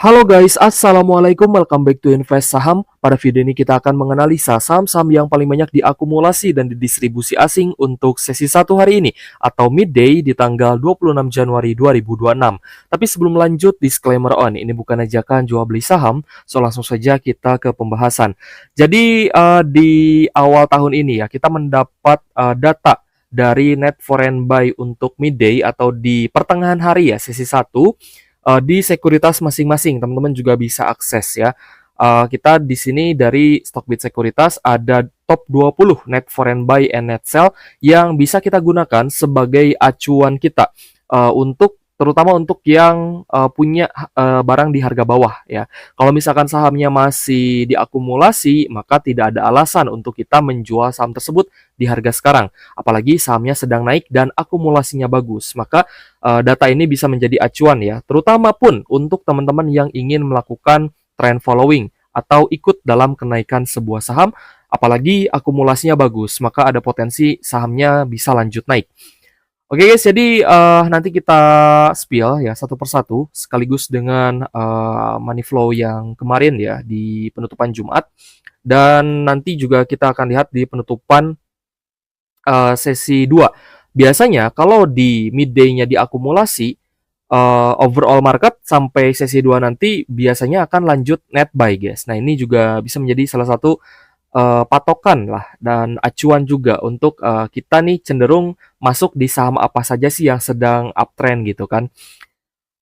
Halo guys, assalamualaikum. Welcome back to Invest Saham. Pada video ini kita akan menganalisa saham-saham yang paling banyak diakumulasi dan didistribusi asing untuk sesi 1 hari ini atau midday di tanggal 26 Januari 2026. Tapi sebelum lanjut, disclaimer on, ini bukan ajakan jual beli saham, so langsung saja kita ke pembahasan. Jadi di awal tahun ini ya, kita mendapat data dari net foreign buy untuk midday atau di pertengahan hari ya, sesi 1 di sekuritas masing-masing. Teman-teman juga bisa akses ya. Kita di sini dari Stockbit Sekuritas ada top 20 net foreign buy and net sell yang bisa kita gunakan sebagai acuan kita untuk terutama untuk yang punya barang di harga bawah ya. Kalau misalkan sahamnya masih diakumulasi, maka tidak ada alasan untuk kita menjual saham tersebut di harga sekarang. Apalagi sahamnya sedang naik dan akumulasinya bagus. Maka data ini bisa menjadi acuan ya, terutama pun untuk teman-teman yang ingin melakukan trend following atau ikut dalam kenaikan sebuah saham, apalagi akumulasinya bagus, maka ada potensi sahamnya bisa lanjut naik. Oke guys, jadi nanti kita spill ya satu persatu sekaligus dengan money flow yang kemarin ya di penutupan Jumat, dan nanti juga kita akan lihat di penutupan sesi 2. Biasanya kalau di midday-nya diakumulasi, overall market sampai sesi 2 nanti biasanya akan lanjut net buy guys. Nah ini juga bisa menjadi salah satu patokan lah dan acuan juga untuk kita nih cenderung masuk di saham apa saja sih yang sedang uptrend gitu kan.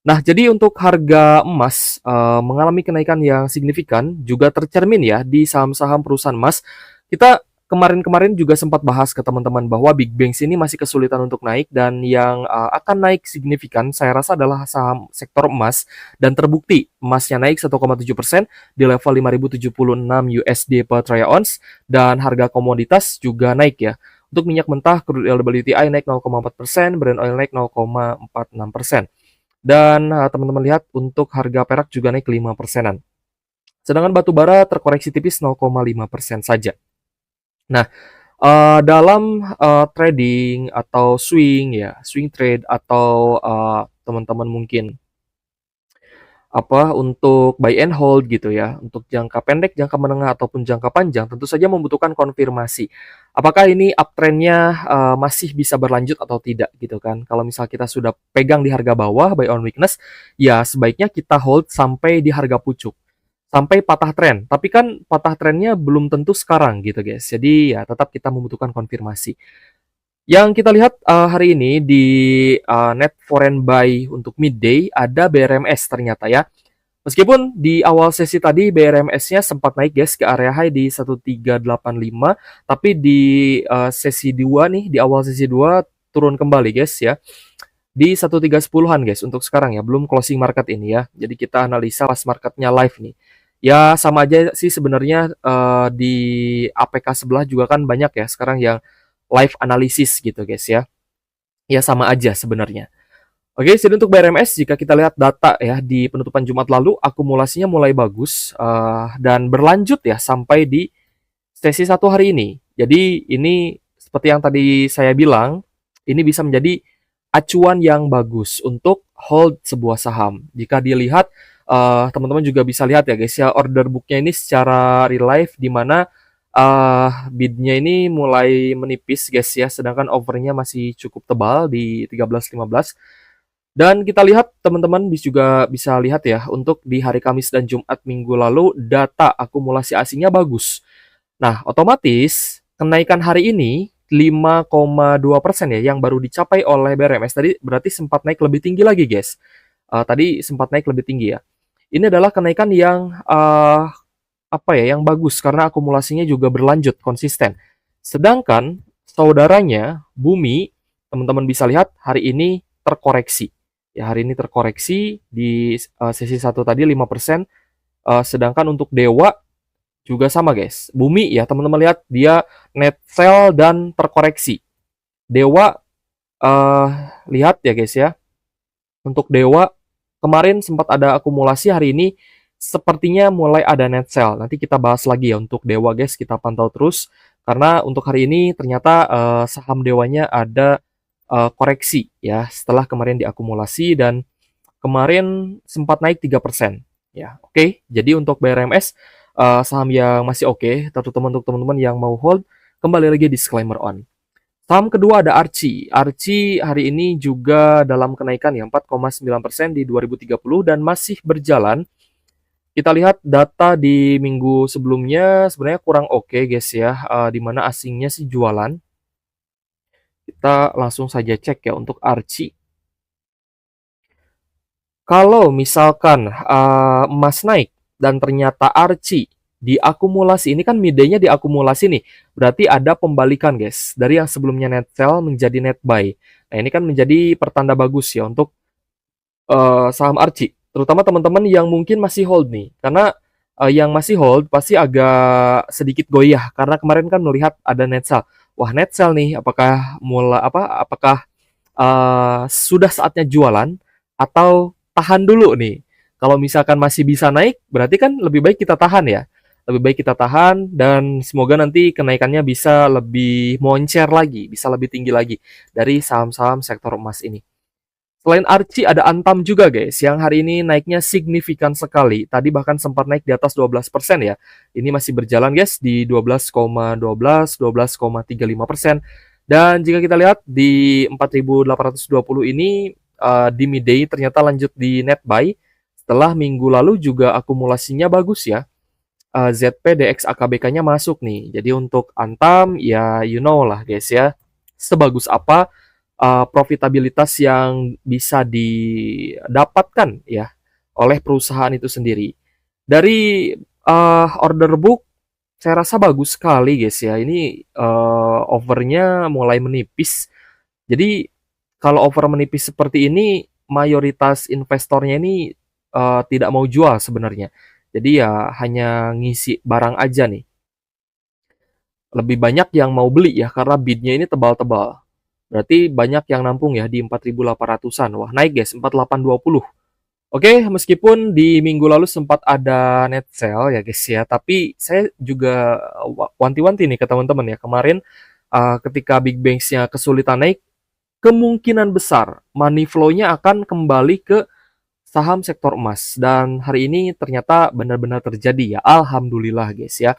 Nah, jadi untuk harga emas mengalami kenaikan yang signifikan juga tercermin ya di saham-saham perusahaan emas. Kita kemarin-kemarin juga sempat bahas ke teman-teman bahwa Big Banks ini masih kesulitan untuk naik, dan yang akan naik signifikan saya rasa adalah saham sektor emas, dan terbukti emasnya naik 1,7% di level 5.076 USD per troy ounce, dan harga komoditas juga naik ya. Untuk minyak mentah, crude oil WTI naik 0,4%, Brent oil naik 0,46%. Dan teman-teman lihat untuk harga perak juga naik 5%-an. Sedangkan batu bara terkoreksi tipis 0,5% saja. Nah, dalam trading atau swing ya, swing trade atau teman-teman mungkin untuk buy and hold gitu ya, untuk jangka pendek, jangka menengah ataupun jangka panjang, tentu saja membutuhkan konfirmasi. Apakah ini uptrendnya masih bisa berlanjut atau tidak gitu kan? Kalau misal kita sudah pegang di harga bawah, buy on weakness, ya sebaiknya kita hold sampai di harga pucuk, sampai patah tren. Tapi kan patah trennya belum tentu sekarang gitu guys. Jadi ya tetap kita membutuhkan konfirmasi. Yang kita lihat hari ini di net foreign buy untuk midday ada BRMS ternyata ya. Meskipun di awal sesi tadi BRMS-nya sempat naik guys ke area high di 1385, tapi di sesi 2 nih, di awal sesi 2 turun kembali guys ya. Di 1310-an guys untuk sekarang ya, belum closing market ini ya. Jadi kita analisa pas marketnya live nih. Ya sama aja sih sebenarnya, di APK sebelah juga kan banyak ya sekarang yang live analisis gitu guys ya. Ya sama aja sebenarnya. Oke, jadi untuk BRMS jika kita lihat data ya di penutupan Jumat lalu, akumulasinya mulai bagus dan berlanjut ya sampai di sesi 1 hari ini. Jadi ini seperti yang tadi saya bilang, ini bisa menjadi acuan yang bagus untuk hold sebuah saham. Jika dilihat, teman-teman juga bisa lihat ya guys ya, order booknya ini secara real life di mana bidnya ini mulai menipis guys ya, sedangkan overnya masih cukup tebal di 13-15. Dan kita lihat teman-teman juga bisa lihat ya, untuk di hari Kamis dan Jumat minggu lalu data akumulasi asingnya bagus. Nah, otomatis kenaikan hari ini 5,2% ya yang baru dicapai oleh BRMS tadi, berarti sempat naik lebih tinggi lagi guys. Tadi sempat naik lebih tinggi ya. Ini adalah kenaikan yang yang bagus karena akumulasinya juga berlanjut konsisten. Sedangkan saudaranya Bumi, teman-teman bisa lihat hari ini terkoreksi. Ya, hari ini terkoreksi di sesi 1 tadi 5%, sedangkan untuk Dewa juga sama guys. Bumi ya, teman-teman lihat dia net sell dan terkoreksi. Dewa lihat ya guys ya. Untuk Dewa kemarin sempat ada akumulasi, hari ini sepertinya mulai ada net sell. Nanti kita bahas lagi ya untuk Dewa guys, kita pantau terus karena untuk hari ini ternyata saham Dewanya ada koreksi ya setelah kemarin diakumulasi, dan kemarin sempat naik 3%. ya. Oke, jadi untuk BRMS saham yang masih oke, terutama untuk teman-teman yang mau hold, kembali lagi disclaimer on. Saham kedua ada Archie. Archie hari ini juga dalam kenaikan ya 4,9% di 2030 dan masih berjalan. Kita lihat data di minggu sebelumnya sebenarnya kurang oke guys ya, di mana asingnya sih jualan. Kita langsung saja cek ya untuk Archie. Kalau misalkan emas naik dan ternyata Archie diakumulasi, ini kan midday-nya diakumulasi nih, berarti ada pembalikan guys, dari yang sebelumnya net sell menjadi net buy. Nah ini kan menjadi pertanda bagus ya untuk saham Archie, terutama teman-teman yang mungkin masih hold nih, karena yang masih hold pasti agak sedikit goyah karena kemarin kan melihat ada net sell. Wah net sell nih, apakah apakah sudah saatnya jualan atau tahan dulu nih? Kalau misalkan masih bisa naik, berarti kan lebih baik kita tahan ya. Lebih baik kita tahan dan semoga nanti kenaikannya bisa lebih moncer lagi, bisa lebih tinggi lagi dari saham-saham sektor emas ini. Selain Archie ada Antam juga guys, yang hari ini naiknya signifikan sekali. Tadi bahkan sempat naik di atas 12% ya. Ini masih berjalan guys di 12,12, 12,35%. Dan jika kita lihat di 4.820 ini di midday ternyata lanjut di net buy. Setelah minggu lalu juga akumulasinya bagus ya. ZP DX AKBK-nya masuk nih. Jadi untuk Antam ya you know lah guys ya. Sebagus apa profitabilitas yang bisa didapatkan ya oleh perusahaan itu sendiri. Dari order book saya rasa bagus sekali guys ya. Ini overnya mulai menipis. Jadi kalau over menipis seperti ini mayoritas investornya ini tidak mau jual sebenarnya. Jadi ya hanya ngisi barang aja nih. Lebih banyak yang mau beli ya karena bidnya ini tebal-tebal. Berarti banyak yang nampung ya di 4.800-an. Wah, naik guys, 4.820. Oke, meskipun di minggu lalu sempat ada net sale ya guys ya, tapi saya juga wanti-wanti nih ke teman-teman ya. Kemarin ketika Big Banks-nya kesulitan naik, kemungkinan besar money flow-nya akan kembali ke saham sektor emas. Dan hari ini ternyata benar-benar terjadi ya. Alhamdulillah guys ya.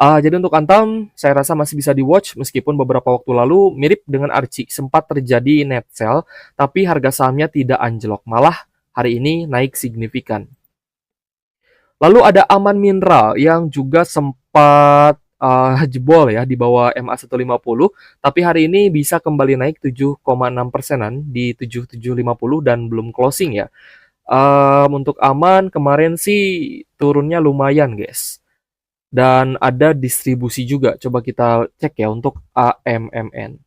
Jadi untuk Antam, saya rasa masih bisa di-watch meskipun beberapa waktu lalu mirip dengan Archie, sempat terjadi net sell, tapi harga sahamnya tidak anjlok, malah hari ini naik signifikan. Lalu ada Aman Mineral yang juga sempat jebol ya di bawah MA 150, tapi hari ini bisa kembali naik 7,6%-an di 7750 dan belum closing ya. Untuk Aman kemarin sih turunnya lumayan guys. Dan ada distribusi juga. Coba kita cek ya untuk AMMN.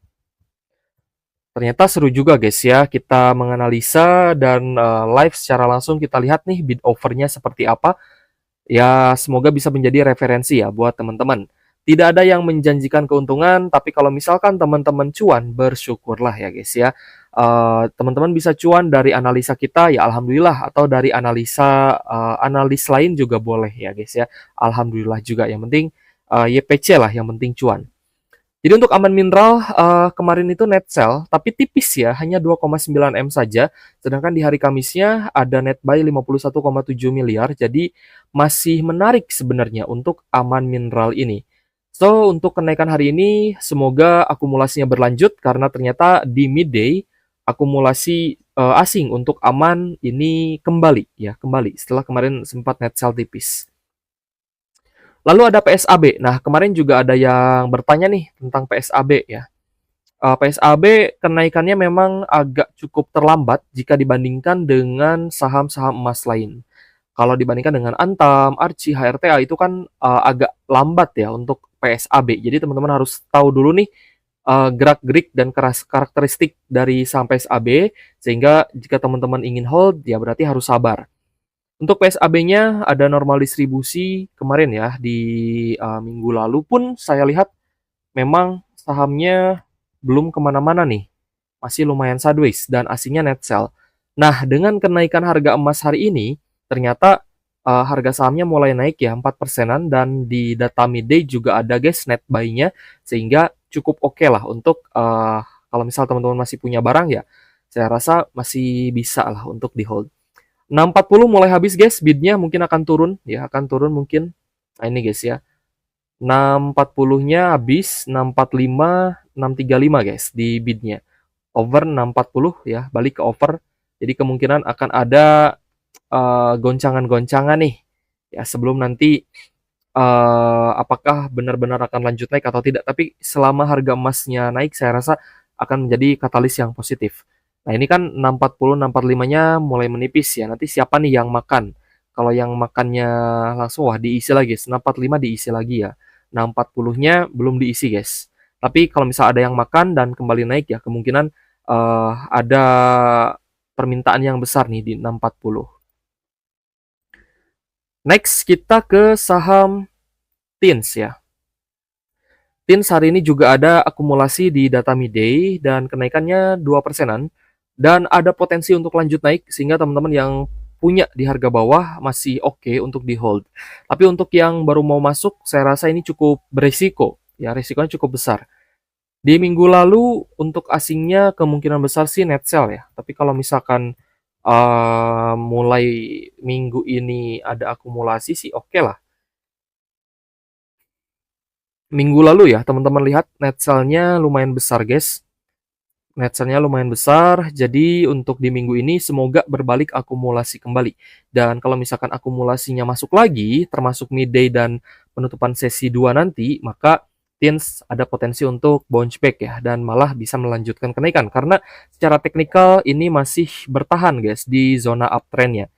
Ternyata seru juga guys ya, kita menganalisa dan live secara langsung kita lihat nih bid overnya seperti apa. Ya semoga bisa menjadi referensi ya buat teman-teman. Tidak ada yang menjanjikan keuntungan, tapi kalau misalkan teman-teman cuan, bersyukurlah ya guys ya. Teman-teman bisa cuan dari analisa kita ya alhamdulillah, atau dari analisa analis lain juga boleh ya guys ya. Alhamdulillah juga, yang penting YPC lah, yang penting cuan. Jadi untuk Aman Mineral kemarin itu net sell tapi tipis ya, hanya 2,9 M saja. Sedangkan di hari Kamisnya ada net buy 51,7 miliar. Jadi masih menarik sebenarnya untuk Aman Mineral ini. So untuk kenaikan hari ini semoga akumulasinya berlanjut karena ternyata di midday akumulasi asing untuk Aman ini kembali ya, kembali setelah kemarin sempat net sell tipis. Lalu ada PSAB. Nah, kemarin juga ada yang bertanya nih tentang PSAB ya. PSAB kenaikannya memang agak cukup terlambat jika dibandingkan dengan saham-saham emas lain. Kalau dibandingkan dengan Antam, Archie, HRTA itu kan agak lambat ya untuk PSAB. Jadi teman-teman harus tahu dulu nih gerak-gerik dan karakteristik dari saham PSAB, sehingga jika teman-teman ingin hold ya berarti harus sabar. Untuk PSAB-nya ada normal distribusi kemarin ya, di minggu lalu pun saya lihat memang sahamnya belum kemana-mana nih, masih lumayan sideways dan asingnya net sell. Nah, dengan kenaikan harga emas hari ini, ternyata harga sahamnya mulai naik ya 4%-an, dan di data midday juga ada guys net buy-nya, sehingga cukup oke lah untuk kalau misal teman-teman masih punya barang ya, saya rasa masih bisa lah untuk di hold. 6.40 mulai habis guys, bidnya mungkin akan turun ya, akan turun mungkin. Nah ini guys ya, 6.40-nya habis, 6.45, 6.35 guys di bidnya. Over 6.40 ya, balik ke over. Jadi kemungkinan akan ada goncangan-goncangan nih ya sebelum nanti apakah benar-benar akan lanjut naik atau tidak. Tapi selama harga emasnya naik, saya rasa akan menjadi katalis yang positif. Nah ini kan 640, 645-nya mulai menipis ya. Nanti siapa nih yang makan? Kalau yang makannya langsung, wah diisi lagi. 645 diisi lagi ya. 640-nya belum diisi guys. Tapi kalau misal ada yang makan dan kembali naik ya, kemungkinan ada permintaan yang besar nih di 640. Next kita ke saham TINS ya. TINS hari ini juga ada akumulasi di data midday dan kenaikannya 2%-an dan ada potensi untuk lanjut naik sehingga teman-teman yang punya di harga bawah masih oke untuk di hold. Tapi untuk yang baru mau masuk, saya rasa ini cukup berisiko. Ya, risikonya cukup besar. Di minggu lalu untuk asingnya kemungkinan besar sih net sell ya. Tapi kalau misalkan mulai minggu ini ada akumulasi sih oke lah. Minggu lalu ya, teman-teman lihat net sell-nya lumayan besar, guys. Net sell-nya lumayan besar, jadi untuk di minggu ini semoga berbalik akumulasi kembali. Dan kalau misalkan akumulasinya masuk lagi, termasuk midday dan penutupan sesi 2 nanti, maka TINS ada potensi untuk bounce back ya, dan malah bisa melanjutkan kenaikan. Karena secara teknikal ini masih bertahan guys di zona uptrend-nya.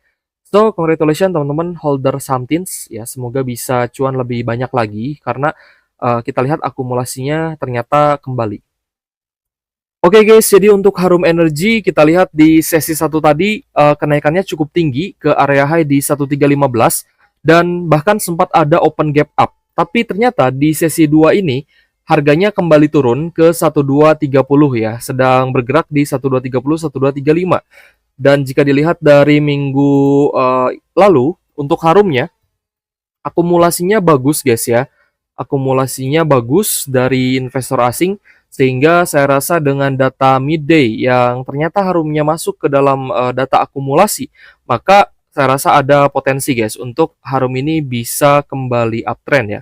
So, congratulations teman-teman holder saham TINS ya, semoga bisa cuan lebih banyak lagi karena kita lihat akumulasinya ternyata kembali. Oke guys, jadi untuk Harum Energy kita lihat di sesi 1 tadi kenaikannya cukup tinggi ke area high di 1315 dan bahkan sempat ada open gap up. Tapi ternyata di sesi 2 ini harganya kembali turun ke 1230 ya, sedang bergerak di 1230, 1235. Dan jika dilihat dari minggu lalu untuk Harumnya akumulasinya bagus guys ya. Akumulasinya bagus dari investor asing sehingga saya rasa dengan data midday yang ternyata Harumnya masuk ke dalam data akumulasi, maka saya rasa ada potensi guys untuk Harum ini bisa kembali uptrend ya.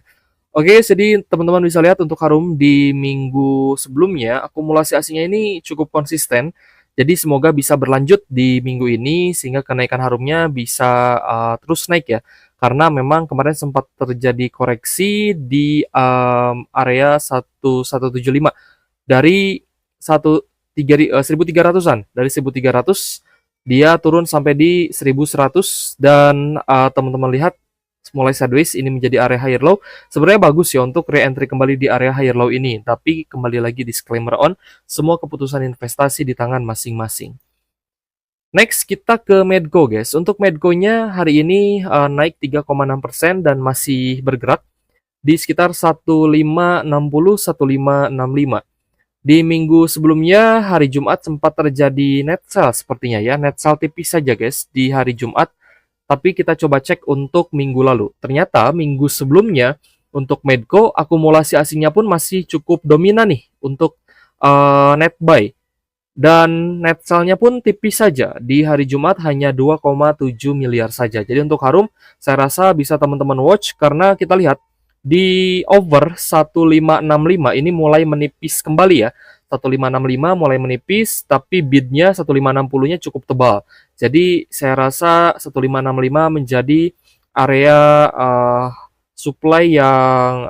Oke, jadi teman-teman bisa lihat untuk Harum di minggu sebelumnya akumulasi asingnya ini cukup konsisten. Jadi semoga bisa berlanjut di minggu ini sehingga kenaikan Harumnya bisa terus naik ya. Karena memang kemarin sempat terjadi koreksi di area 1175 dari 1300-an. Dari 1300 dia turun sampai di 1100 dan teman-teman lihat mulai sideways ini menjadi area higher low. Sebenarnya bagus ya untuk re-entry kembali di area higher low ini, tapi kembali lagi disclaimer on, semua keputusan investasi di tangan masing-masing. Next kita ke Medco guys. Untuk Medco-nya hari ini naik 3,6% dan masih bergerak di sekitar 1560 1565. Di minggu sebelumnya hari Jumat sempat terjadi net sell sepertinya ya, net sell tipis saja guys di hari Jumat. Tapi kita coba cek untuk minggu lalu. Ternyata minggu sebelumnya untuk Medco akumulasi asingnya pun masih cukup dominan nih untuk net buy. Dan net sell-nya pun tipis saja. Di hari Jumat hanya 2,7 miliar saja. Jadi untuk Harum, saya rasa bisa teman-teman watch karena kita lihat di over 1565 ini mulai menipis kembali ya. 1565 mulai menipis, tapi bidnya 1560-nya cukup tebal. Jadi saya rasa 1565 menjadi area supply yang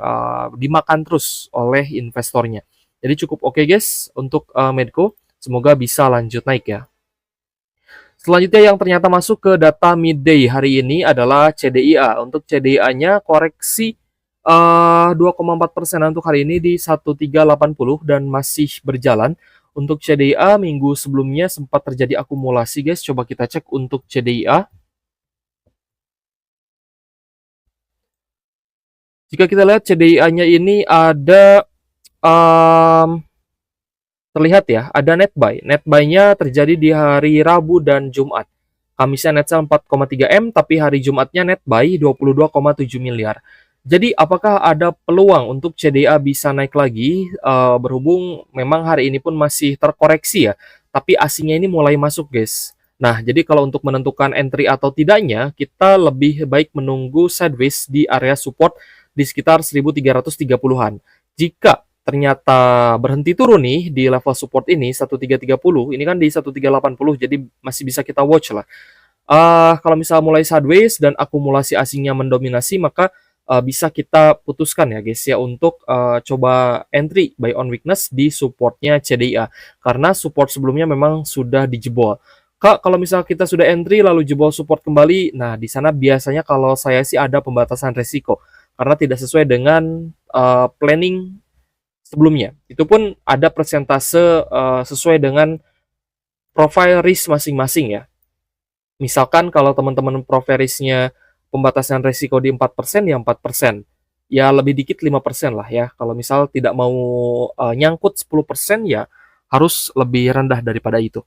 dimakan terus oleh investornya. Jadi cukup oke guys untuk Medco. Semoga bisa lanjut naik ya. Selanjutnya yang ternyata masuk ke data midday hari ini adalah CDIA. Untuk CDIA-nya koreksi 2,4% untuk hari ini di 1380 dan masih berjalan. Untuk CDIA minggu sebelumnya sempat terjadi akumulasi guys. Coba kita cek untuk CDIA. Jika kita lihat CDIA-nya ini ada terlihat ya, ada net buy. Net buy-nya terjadi di hari Rabu dan Jumat. Kamisnya net sell 4,3 M, tapi hari Jumatnya net buy 22,7 miliar. Jadi apakah ada peluang untuk CDA bisa naik lagi? Berhubung memang hari ini pun masih terkoreksi ya, tapi asingnya ini mulai masuk guys. Nah, jadi kalau untuk menentukan entry atau tidaknya, kita lebih baik menunggu sideways di area support di sekitar 1330-an. Jika ternyata berhenti turun nih di level support ini 1330, ini kan di 1380, jadi masih bisa kita watch lah. Kalau misal mulai sideways dan akumulasi asingnya mendominasi, maka bisa kita putuskan ya guys ya untuk coba entry buy on weakness di supportnya CDIA, karena support sebelumnya memang sudah dijebol. Kak, kalau misal kita sudah entry lalu jebol support kembali, nah di sana biasanya kalau saya sih ada pembatasan resiko karena tidak sesuai dengan planning sebelumnya. Itu pun ada persentase sesuai dengan profile risk masing-masing ya. Misalkan kalau teman-teman profile risk-nya pembatasan resiko di 4%, ya 4%. Ya lebih dikit 5% lah ya. Kalau misal tidak mau nyangkut 10%, ya harus lebih rendah daripada itu.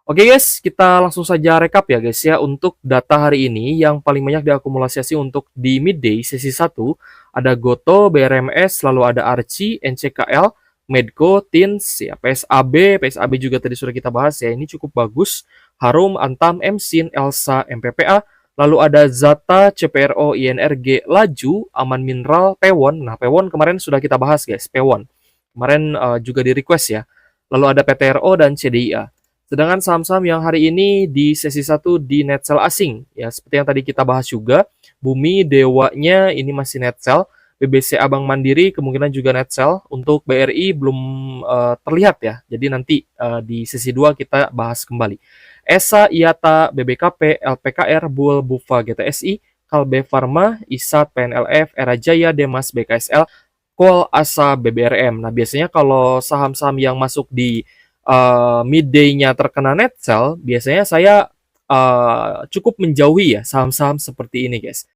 Oke guys, kita langsung saja rekap ya guys ya. Untuk data hari ini yang paling banyak diakumulasi untuk di midday sesi 1 ada Goto, BRMS, lalu ada Archie, NCKL, Medco, Tins, ya PSAB juga tadi sudah kita bahas ya. Ini cukup bagus. Harum, Antam, Msin, Elsa, MPPA, lalu ada Zata, CPRO, INRG, Laju, Aman Mineral, Pewon. Nah, Pewon kemarin sudah kita bahas guys, Pewon. Kemarin juga di request ya. Lalu ada PTRO dan CDIA. Sedangkan saham-saham yang hari ini di sesi 1 di net sell asing, ya seperti yang tadi kita bahas juga, Bumi, Dewanya ini masih net sell, BBC Bank Mandiri kemungkinan juga net sell, untuk BRI belum terlihat ya, jadi nanti di sesi 2 kita bahas kembali. ESA, IATA, BBKP, LPKR, BUL, BUFA, GTSI, Kalbe Pharma, ISAT, PNLF, Era Jaya, Demas, BKSL, Kol, ASA, BBRM. Nah biasanya kalau saham-saham yang masuk di midday-nya terkena net sell, biasanya saya cukup menjauhi ya saham-saham seperti ini guys.